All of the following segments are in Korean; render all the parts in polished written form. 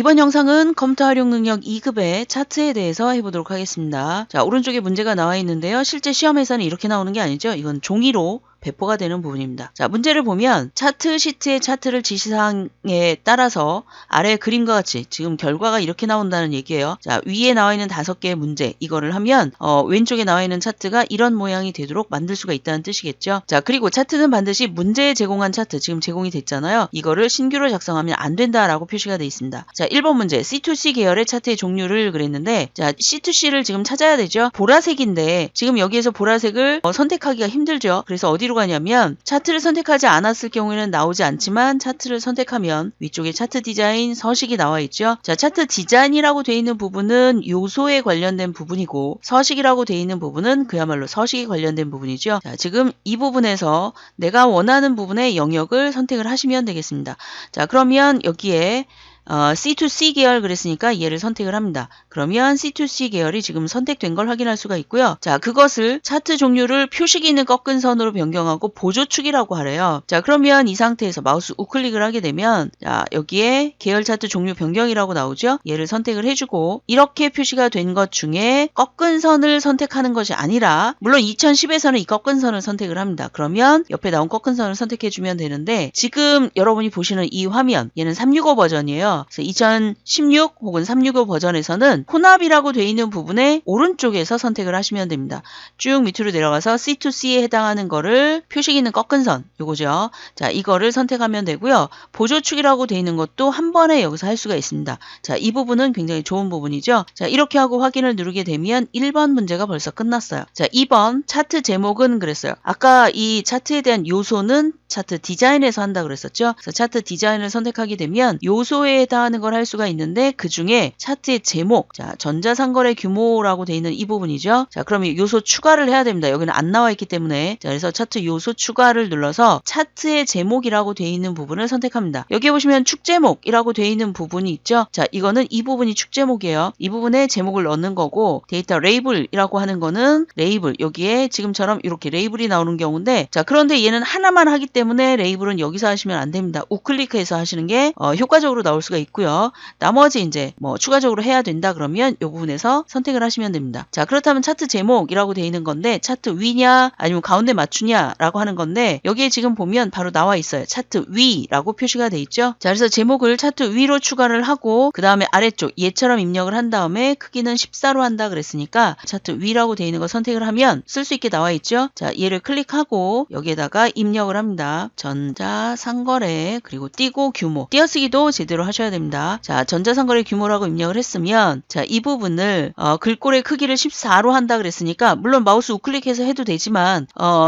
이번 영상은 컴퓨터 활용 능력 2급의 차트에 대해서 해보도록 하겠습니다. 자, 오른쪽에 문제가 나와 있는데요. 실제 시험에서는 이렇게 나오는 게 아니죠. 이건 종이로 배포가 되는 부분입니다. 자, 문제를 보면 차트 시트의 차트를 지시사항에 따라서 아래 그림과 같이 지금 결과가 이렇게 나온다는 얘기예요. 자, 위에 나와 있는 5개의 문제 이거를 하면 왼쪽에 나와 있는 차트가 이런 모양이 되도록 만들 수가 있다는 뜻이겠죠. 자, 그리고 차트는 반드시 문제에 제공한 차트 지금 제공이 됐잖아요. 이거를 신규로 작성하면 안 된다라고 표시가 되어 있습니다. 자, 1번 문제 C2C 계열의 차트의 종류를 그랬는데 자, C2C를 지금 찾아야 되죠. 보라색인데 지금 여기에서 보라색을 선택하기가 힘들죠. 그래서 어디로 가냐면 차트를 선택하지 않았을 경우에는 나오지 않지만 차트를 선택하면 위쪽에 차트 디자인 서식이 나와 있죠. 자, 차트 디자인이라고 되어 있는 부분은 요소에 관련된 부분이고 서식이라고 되어 있는 부분은 그야말로 서식이 관련된 부분이죠. 자, 지금 이 부분에서 내가 원하는 부분의 영역을 선택을 하시면 되겠습니다. 자, 그러면 여기에 C2C 계열 그랬으니까 얘를 선택을 합니다. 그러면 C2C 계열이 지금 선택된 걸 확인할 수가 있고요. 자, 그것을 차트 종류를 표식이 있는 꺾은 선으로 변경하고 보조축이라고 하래요. 자, 그러면 이 상태에서 마우스 우클릭을 하게 되면 자, 여기에 계열 차트 종류 변경이라고 나오죠. 얘를 선택을 해주고 이렇게 표시가 된 것 중에 꺾은 선을 선택하는 것이 아니라 물론 2010에서는 이 꺾은 선을 선택을 합니다. 그러면 옆에 나온 꺾은 선을 선택해주면 되는데 지금 여러분이 보시는 이 화면 얘는 365 버전이에요. 그래서 2016 혹은 365 버전에서는 혼합이라고 되어 있는 부분에 오른쪽에서 선택을 하시면 됩니다. 쭉 밑으로 내려가서 C2C에 해당하는 거를 표식 있는 꺾은 선 요거죠. 자, 이거를 선택하면 되고요. 보조축이라고 되어 있는 것도 한 번에 여기서 할 수가 있습니다. 자, 이 부분은 굉장히 좋은 부분이죠. 자, 이렇게 하고 확인을 누르게 되면 1번 문제가 벌써 끝났어요. 자, 2번 차트 제목은 그랬어요. 아까 이 차트에 대한 요소는 차트 디자인에서 한다 그랬었죠. 그래서 차트 디자인을 선택하게 되면 요소에 해당하는 걸 할 수가 있는데 그 중에 차트의 제목, 자, 전자상거래 규모라고 되어 있는 이 부분이죠. 자, 그러면 요소 추가를 해야 됩니다. 여기는 안 나와 있기 때문에. 자, 그래서 차트 요소 추가를 눌러서 차트의 제목이라고 되어 있는 부분을 선택합니다. 여기 보시면 축제목이라고 되어 있는 부분이 있죠. 자, 이거는 이 부분이 축제목이에요. 이 부분에 제목을 넣는 거고 데이터 레이블이라고 하는 거는 레이블, 여기에 지금처럼 이렇게 레이블이 나오는 경우인데 자, 그런데 얘는 하나만 하기 때문에 레이블은 여기서 하시면 안 됩니다. 우클릭해서 하시는 게 효과적으로 나올 수가 있고요. 나머지 이제 뭐 추가적으로 해야 된다 그러면 이 부분에서 선택을 하시면 됩니다. 자, 그렇다면 차트 제목이라고 되어 있는 건데 차트 위냐 아니면 가운데 맞추냐라고 하는 건데 여기에 지금 보면 바로 나와 있어요. 차트 위라고 표시가 돼 있죠. 자, 그래서 제목을 차트 위로 추가를 하고 그 다음에 아래쪽 얘처럼 입력을 한 다음에 크기는 14로 한다 그랬으니까 차트 위라고 되어 있는 거 선택을 하면 쓸 수 있게 나와 있죠. 자, 얘를 클릭하고 여기에다가 입력을 합니다. 전자상거래 그리고 띄고 규모 띄어쓰기도 제대로 하셔야 됩니다. 자, 전자상거래 규모라고 입력을 했으면 자, 이 부분을 글꼴의 크기를 14로 한다 그랬으니까 물론 마우스 우클릭해서 해도 되지만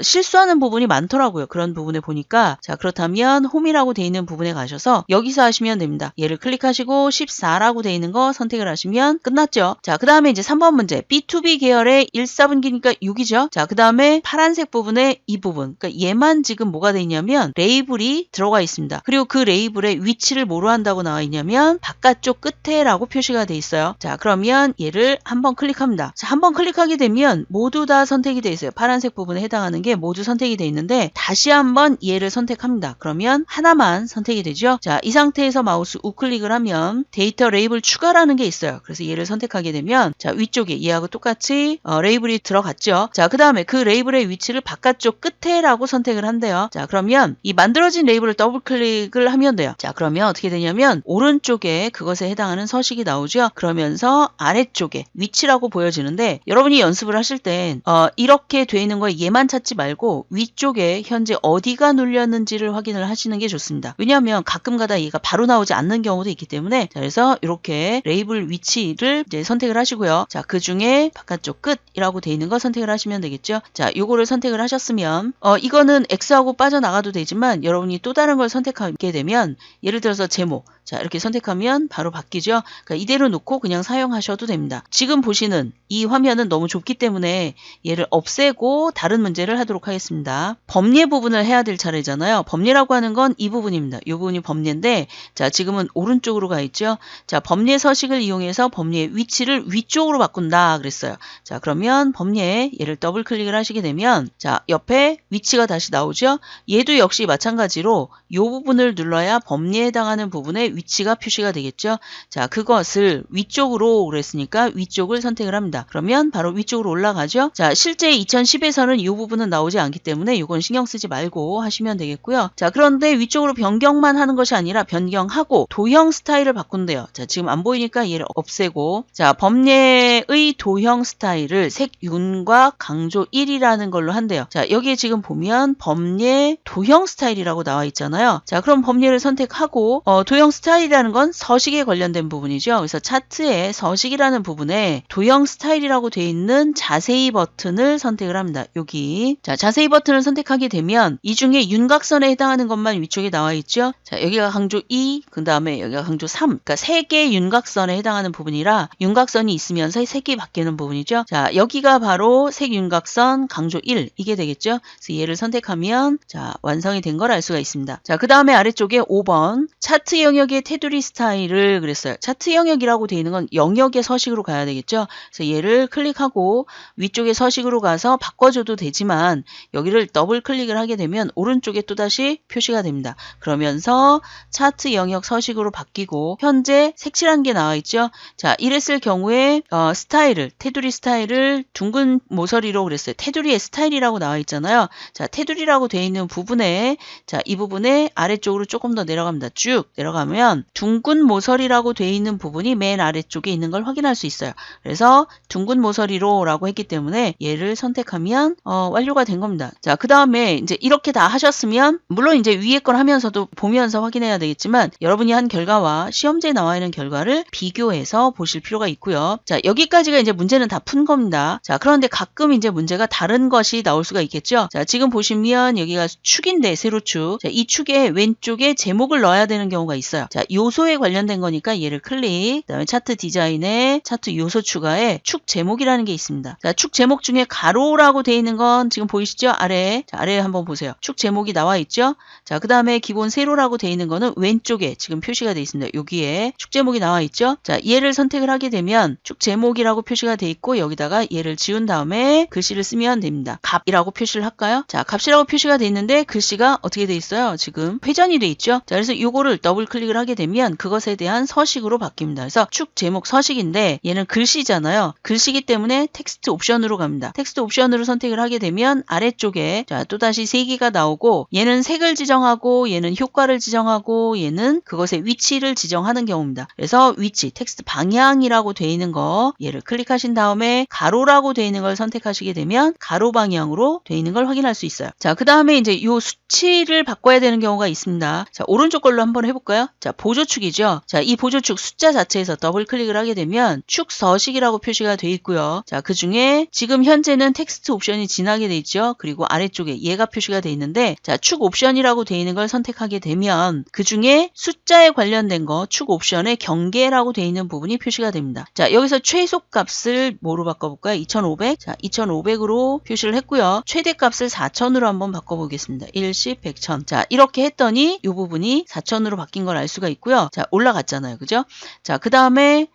실수하는 부분이 많더라고요. 그런 부분에 보니까 자, 그렇다면 홈이라고 되어 있는 부분에 가셔서 여기서 하시면 됩니다. 얘를 클릭하시고 14라고 되어 있는 거 선택을 하시면 끝났죠. 자, 그 다음에 이제 3번 문제 B2B 계열의 1/4분기니까 6이죠. 자, 그 다음에 파란색 부분에 이 부분 그러니까 얘만 지금 뭐가 되어 있냐면 레이블이 들어가 있습니다. 그리고 그 레이블의 위치를 뭐로 한다고 나와 있냐면 바깥쪽 끝에 라고 표시가 돼 있어요. 자, 그러면 얘를 한번 클릭합니다. 자, 한번 클릭하게 되면 모두 다 선택이 돼 있어요. 파란색 부분에 해당하는 게 모두 선택이 돼 있는데 다시 한번 얘를 선택합니다. 그러면 하나만 선택이 되죠. 자, 이 상태에서 마우스 우클릭을 하면 데이터 레이블 추가라는 게 있어요. 그래서 얘를 선택하게 되면 자, 위쪽에 얘하고 똑같이 레이블이 들어갔죠. 자, 그 다음에 그 레이블의 위치를 바깥쪽 끝에 라고 선택을 한대요. 자, 그러면 이 만들어진 레이블을 더블 클릭을 하면 돼요. 자, 그러면 어떻게 되냐면 오른쪽에 그것에 해당하는 서식이 나오죠. 그러면서 아래쪽에 위치라고 보여지는데 여러분이 연습을 하실 땐 이렇게 돼 있는 거에 얘만 찾지 말고 위쪽에 현재 어디가 눌렸는지를 확인을 하시는 게 좋습니다. 왜냐하면 가끔가다 얘가 바로 나오지 않는 경우도 있기 때문에 자, 그래서 이렇게 레이블 위치를 이제 선택을 하시고요. 자, 그 중에 바깥쪽 끝이라고 돼 있는 거 선택을 하시면 되겠죠. 자, 요거를 선택을 하셨으면 이거는 X하고 빠져나가도 되지만 여러분이 또 다른 걸 선택하게 되면 예를 들어서 제목 자, 이렇게 선택하면 바로 바뀌죠. 그러니까 이대로 놓고 그냥 사용하셔도 됩니다. 지금 보시는 이 화면은 너무 좁기 때문에 얘를 없애고 다른 문제를 하도록 하겠습니다. 범례 부분을 해야 될 차례잖아요. 범례라고 하는 건 이 부분입니다. 이 부분이 범례인데 자, 지금은 오른쪽으로 가 있죠. 자, 범례 서식을 이용해서 범례의 위치를 위쪽으로 바꾼다 그랬어요. 자, 그러면 범례 얘를 더블 클릭을 하시게 되면 자, 옆에 위치가 다시 나오죠. 얘도 역시 마찬가지로 이 부분을 눌러야 범례에 해당하는 부분에 위치가 표시가 되겠죠. 자, 그것을 위쪽으로 그랬으니까 위쪽을 선택을 합니다. 그러면 바로 위쪽으로 올라가죠. 자, 실제 2010에서는 이 부분은 나오지 않기 때문에 이건 신경 쓰지 말고 하시면 되겠고요. 자, 그런데 위쪽으로 변경만 하는 것이 아니라 변경하고 도형 스타일을 바꾼대요. 자, 지금 안 보이니까 얘를 없애고, 자, 범례의 도형 스타일을 색윤과 강조 1이라는 걸로 한대요. 자, 여기에 지금 보면 범례 도형 스타일이라고 나와 있잖아요. 자, 그럼 범례를 선택하고 도형 스타일이라는 건 서식에 관련된 부분이죠. 그래서 차트에 서식이라는 부분에 도형 스타일이라고 되어 있는 자세히 버튼을 선택을 합니다. 여기. 자, 자세히 버튼을 선택하게 되면 이 중에 윤곽선에 해당하는 것만 위쪽에 나와 있죠. 자, 여기가 강조 2, 그 다음에 여기가 강조 3. 그러니까 3개의 윤곽선에 해당하는 부분이라 윤곽선이 있으면서 색이 바뀌는 부분이죠. 자, 여기가 바로 색윤곽선 강조 1 이게 되겠죠. 그래서 얘를 선택하면 자, 완성이 된 걸 알 수가 있습니다. 자, 그 다음에 아래쪽에 5번 차트 영역의 테두리 스타일을 그랬어요. 차트 영역이라고 되어 있는 건 영역의 서식으로 가야 되겠죠. 그래서 얘를 클릭하고 위쪽에 서식으로 가서 바꿔줘도 되지만 여기를 더블 클릭을 하게 되면 오른쪽에 또다시 표시가 됩니다. 그러면서 차트 영역 서식으로 바뀌고 현재 색칠한 게 나와 있죠. 자, 이랬을 경우에 스타일을 테두리 스타일을 둥근 모서리로 그랬어요. 테두리의 스타일이라고 나와 있잖아요. 자, 테두리라고 되어 있는 부분에 자, 이 부분에 아래쪽으로 조금 더 내려갑니다. 쭉 내려가면 둥근 모서리라고 되어 있는 부분이 맨 아래쪽에 있는 걸 확인할 수 있어요. 그래서 둥근 모서리로 라고 했기 때문에 얘를 선택하면 완료가 된 겁니다. 자, 그 다음에 이제 이렇게 다 하셨으면 물론 이제 위에 걸 하면서도 보면서 확인해야 되겠지만 여러분이 한 결과와 시험지에 나와 있는 결과를 비교해서 보실 필요가 있고요. 자, 여기까지가 이제 문제는 다 푼 겁니다. 자, 그런데 가끔 이제 문제가 다른 것이 나올 수가 있겠죠. 자, 지금 보시면 여기가 축인데 세로축. 자, 이 축의 왼쪽에 제목을 넣어야 되는 경우가 있어요. 자, 요소에 관련된 거니까 얘를 클릭. 그다음에 차트 디자인에 차트 요소 추가에 축 제목이라는 게 있습니다. 자, 축 제목 중에 가로라고 되어 있는 건 지금 보이시죠? 아래. 자, 아래에 한번 보세요. 축 제목이 나와 있죠? 자, 그 다음에 기본 세로라고 되어 있는 거는 왼쪽에 지금 표시가 되어 있습니다. 여기에 축 제목이 나와 있죠? 자, 얘를 선택을 하게 되면 축 제목이라고 표시가 되어 있고 여기다가 얘를 지운 다음에 글씨를 쓰면 됩니다. 값이라고 표시를 할까요? 자, 값이라고 표시가 되어 있는데 글씨가 어떻게 되어 있어요? 지금 회전이 되어 있죠? 자, 그래서 요거를 더블 클릭을 하게 되면 그것에 대한 서식으로 바뀝니다. 그래서 축 제목 서식인데 얘는 글씨잖아요. 글씨기 때문에 텍스트 옵션으로 갑니다. 텍스트 옵션으로 선택을 하게 되면 아래쪽에 자, 또다시 3개가 나오고 얘는 색을 지정하고 얘는 효과를 지정하고 얘는 그것의 위치를 지정하는 경우입니다. 그래서 위치, 텍스트 방향이라고 되어 있는 거 얘를 클릭하신 다음에 가로라고 되어 있는 걸 선택하시게 되면 가로 방향으로 되어 있는 걸 확인할 수 있어요. 자, 그 다음에 이제 요 수치를 바꿔야 되는 경우가 있습니다. 자, 오른쪽 걸로 한번 해볼까요? 자, 보조축이죠. 자, 이 보조축 숫자 자체에서 더블 클릭을 하게 되면 축 서식이라고 표시가 되어 있고요. 자, 그 중에 지금 현재는 텍스트 옵션이 지나게 되어 있죠. 그리고 아래쪽에 얘가 표시가 되어 있는데 자, 축 옵션이라고 되어 있는 걸 선택하게 되면 그 중에 숫자에 관련된 거 축 옵션에 경계라고 되어 있는 부분이 표시가 됩니다. 자, 여기서 최소값을 뭐로 바꿔볼까요? 2500. 자, 2500으로 표시를 했고요. 최대값을 4000으로 한번 바꿔보겠습니다. 1, 10, 100, 1000. 자, 이렇게 했더니 이 부분이 4000으로 바뀐 걸 알 수가 있고요. 자, 올라갔잖아요. 그죠? 자, 그 다음에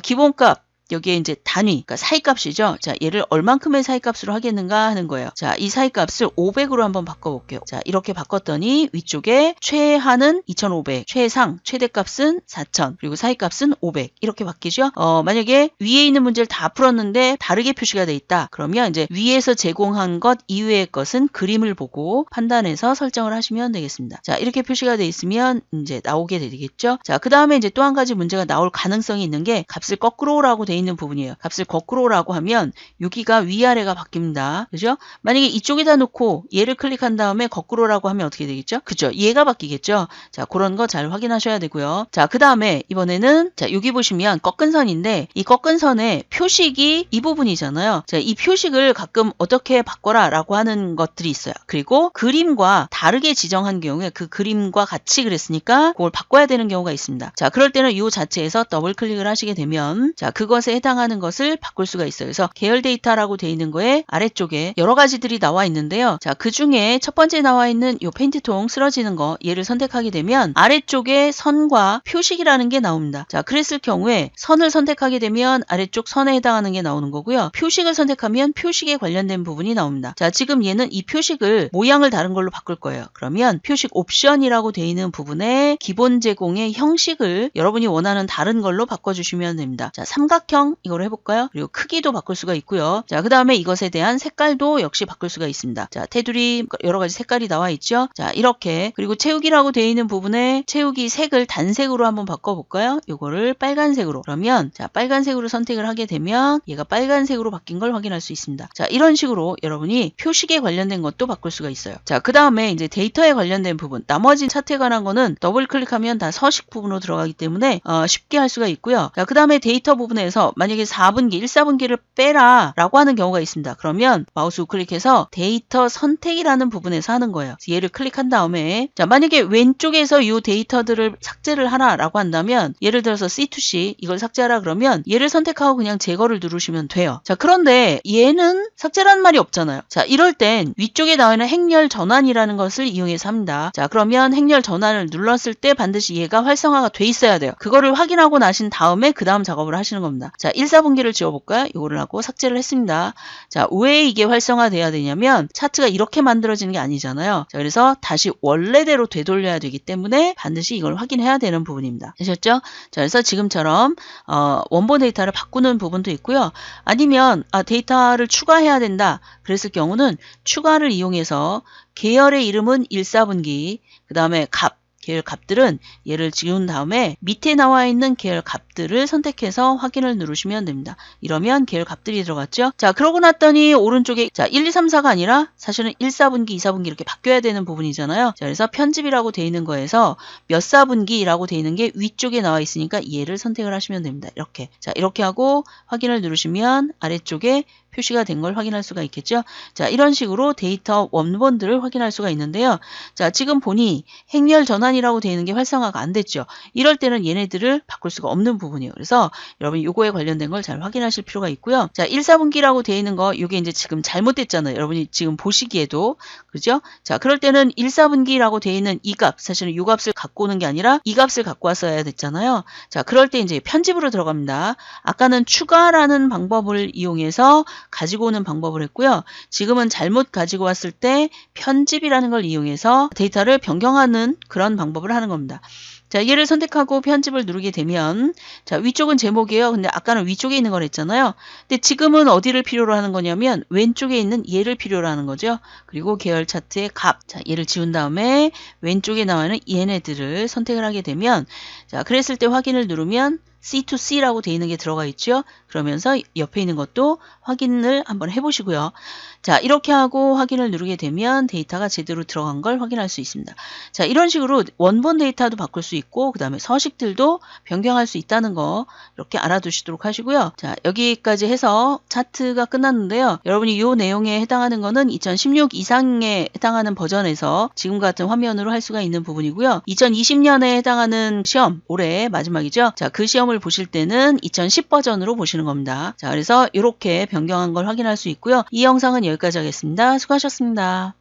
기본값 여기에 이제 단위, 그러니까 사이값이죠. 자, 얘를 얼만큼의 사이값으로 하겠는가 하는 거예요. 자, 이 사이값을 500으로 한번 바꿔볼게요. 자, 이렇게 바꿨더니 위쪽에 최하는 2500, 최상, 최대값은 4000, 그리고 사이값은 500 이렇게 바뀌죠. 만약에 위에 있는 문제를 다 풀었는데 다르게 표시가 돼 있다. 그러면 이제 위에서 제공한 것 이외의 것은 그림을 보고 판단해서 설정을 하시면 되겠습니다. 자, 이렇게 표시가 돼 있으면 이제 나오게 되겠죠. 자, 그 다음에 이제 또 한 가지 문제가 나올 가능성이 있는 게 값을 거꾸로라고 돼 있는 부분이에요. 값을 거꾸로라고 하면 여기가 위아래가 바뀝니다. 그죠? 만약에 이쪽에다 놓고 얘를 클릭한 다음에 거꾸로라고 하면 어떻게 되겠죠? 그죠? 얘가 바뀌겠죠? 자, 그런 거 잘 확인하셔야 되고요. 자, 그 다음에 이번에는 자, 여기 보시면 꺾은 선인데 이 꺾은 선의 표식이 이 부분이잖아요. 자, 이 표식을 가끔 어떻게 바꿔라 라고 하는 것들이 있어요. 그리고 그림과 다르게 지정한 경우에 그 그림과 같이 그랬으니까 그걸 바꿔야 되는 경우가 있습니다. 자, 그럴 때는 이 자체에서 더블 클릭을 하시게 되면 자, 그것을 것에 해당하는 것을 바꿀 수가 있어요. 그래서 계열 데이터라고 돼 있는 거에 아래쪽에 여러 가지들이 나와 있는데요. 자, 그 중에 첫 번째 나와 있는 이 페인트통 쓰러지는 거 얘를 선택하게 되면 아래쪽에 선과 표식이라는 게 나옵니다. 자, 그랬을 경우에 선을 선택하게 되면 아래쪽 선에 해당하는 게 나오는 거고요. 표식을 선택하면 표식에 관련된 부분이 나옵니다. 자, 지금 얘는 이 표식을 모양을 다른 걸로 바꿀 거예요. 그러면 표식 옵션이라고 돼 있는 부분에 기본 제공의 형식을 여러분이 원하는 다른 걸로 바꿔주시면 됩니다. 자, 삼각형 이걸 해볼까요? 그리고 크기도 바꿀 수가 있고요. 자, 그 다음에 이것에 대한 색깔도 역시 바꿀 수가 있습니다. 자, 테두리 여러 가지 색깔이 나와 있죠. 자, 이렇게 그리고 채우기라고 되어 있는 부분에 채우기 색을 단색으로 한번 바꿔볼까요? 요거를 빨간색으로. 그러면 자, 빨간색으로 선택을 하게 되면 얘가 빨간색으로 바뀐 걸 확인할 수 있습니다. 자, 이런 식으로 여러분이 표식에 관련된 것도 바꿀 수가 있어요. 자, 그 다음에 이제 데이터에 관련된 부분, 나머지 차트에 관한 거는 더블 클릭하면 다 서식 부분으로 들어가기 때문에 쉽게 할 수가 있고요. 자, 그 다음에 데이터 부분에서 만약에 4분기, 1/4분기를 빼라 라고 하는 경우가 있습니다. 그러면 마우스 우클릭해서 데이터 선택이라는 부분에서 하는 거예요. 얘를 클릭한 다음에 자, 만약에 왼쪽에서 이 데이터들을 삭제를 하라라고 한다면 예를 들어서 C2C 이걸 삭제하라 그러면 얘를 선택하고 그냥 제거를 누르시면 돼요. 자, 그런데 얘는 삭제라는 말이 없잖아요. 자, 이럴 땐 위쪽에 나와 있는 행렬 전환이라는 것을 이용해서 합니다. 자, 그러면 행렬 전환을 눌렀을 때 반드시 얘가 활성화가 돼 있어야 돼요. 그거를 확인하고 나신 다음에 그 다음 작업을 하시는 겁니다. 자, 1/4분기를 지워볼까요? 이거를 하고 삭제를 했습니다. 자, 왜 이게 활성화돼야 되냐면 차트가 이렇게 만들어지는 게 아니잖아요. 자, 그래서 다시 원래대로 되돌려야 되기 때문에 반드시 이걸 확인해야 되는 부분입니다. 되셨죠? 자, 그래서 지금처럼 원본 데이터를 바꾸는 부분도 있고요. 아니면 데이터를 추가해야 된다. 그랬을 경우는 추가를 이용해서 계열의 이름은 1/4분기, 그 다음에 계열 값들은 얘를 지운 다음에 밑에 나와 있는 계열 값들을 선택해서 확인을 누르시면 됩니다. 이러면 계열 값들이 들어갔죠. 자, 그러고 났더니 오른쪽에 자 1, 2, 3, 4가 아니라 사실은 1/4분기, 2/4분기 이렇게 바뀌어야 되는 부분이잖아요. 자, 그래서 편집이라고 돼 있는 거에서 몇 4분기라고 돼 있는 게 위쪽에 나와 있으니까 얘를 선택을 하시면 됩니다. 이렇게. 자, 이렇게 하고 확인을 누르시면 아래쪽에 표시가 된 걸 확인할 수가 있겠죠. 자, 이런 식으로 데이터 원본들을 확인할 수가 있는데요. 자, 지금 보니 행렬 전환이라고 되어 있는 게 활성화가 안 됐죠. 이럴 때는 얘네들을 바꿀 수가 없는 부분이에요. 그래서 여러분 요거에 관련된 걸 잘 확인하실 필요가 있고요. 자, 1/4분기라고 되어 있는 거 요게 이제 지금 잘못됐잖아요. 여러분이 지금 보시기에도 그죠? 자, 그럴 때는 1/4분기라고 되어 있는 이 값, 사실은 이 값을 갖고 오는 게 아니라 이 값을 갖고 왔어야 됐잖아요. 자, 그럴 때 이제 편집으로 들어갑니다. 아까는 추가라는 방법을 이용해서 가지고 오는 방법을 했고요. 지금은 잘못 가지고 왔을 때 편집이라는 걸 이용해서 데이터를 변경하는 그런 방법을 하는 겁니다. 자, 얘를 선택하고 편집을 누르게 되면 자, 위쪽은 제목이에요. 근데 아까는 위쪽에 있는 걸 했잖아요. 근데 지금은 어디를 필요로 하는 거냐면 왼쪽에 있는 얘를 필요로 하는 거죠. 그리고 계열 차트의 값. 자, 얘를 지운 다음에 왼쪽에 나와 있는 얘네들을 선택을 하게 되면 자, 그랬을 때 확인을 누르면 C2C라고 되어 있는 게 들어가 있죠. 그러면서 옆에 있는 것도 확인을 한번 해보시고요. 자, 이렇게 하고 확인을 누르게 되면 데이터가 제대로 들어간 걸 확인할 수 있습니다. 자, 이런 식으로 원본 데이터도 바꿀 수 있고 그 다음에 서식들도 변경할 수 있다는 거 이렇게 알아두시도록 하시고요. 자, 여기까지 해서 차트가 끝났는데요. 여러분이 이 내용에 해당하는 거는 2016 이상에 해당하는 버전에서 지금 같은 화면으로 할 수가 있는 부분이고요. 2020년에 해당하는 시험, 올해 마지막이죠. 자, 그 시험을 보실 때는 2010 버전으로 보시는 겁니다. 자, 그래서 이렇게 변경한 걸 확인할 수 있고요. 이 영상은 여기까지 하겠습니다. 수고하셨습니다.